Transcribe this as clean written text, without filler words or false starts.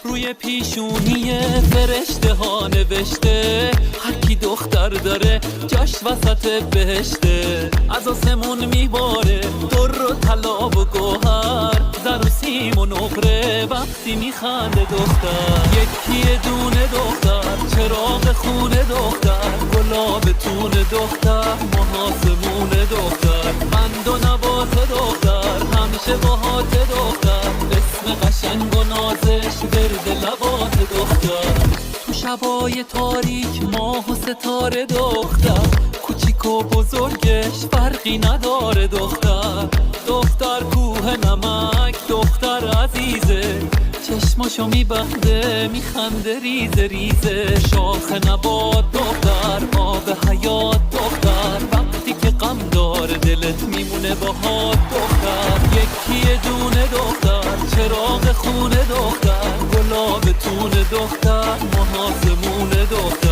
روی پیشونی فرشته ها نوشته هر کی دختر داره جاش وسط بهشته. از آسمون میباره در و طلا و گوهر، زر و سیم و نقره وقتی میخنده دختر. یکی دونه دختر، چراغ خونه دختر، گلاب تون دختر، محاسمون دختر، قند و نبات دختر، همیشه باهات دختر، اسم قشنگ و نازش ورد لبات دختر. تو شبای تاریک ماه و ستاره دختر، کوچیک و بزرگش فرقی نداره دختر. دختر کوه نمک، دختر عزیزه، چشماشو میبنده میخنده ریزه ریزه. شاخ نبات دختر، آب حیات دختر، وقتی که غم داره دلت میمونه باهات دختر. یکی دونه دختر، چراغ خونه دختر، گلاب تون دختر، محاسمون دختر.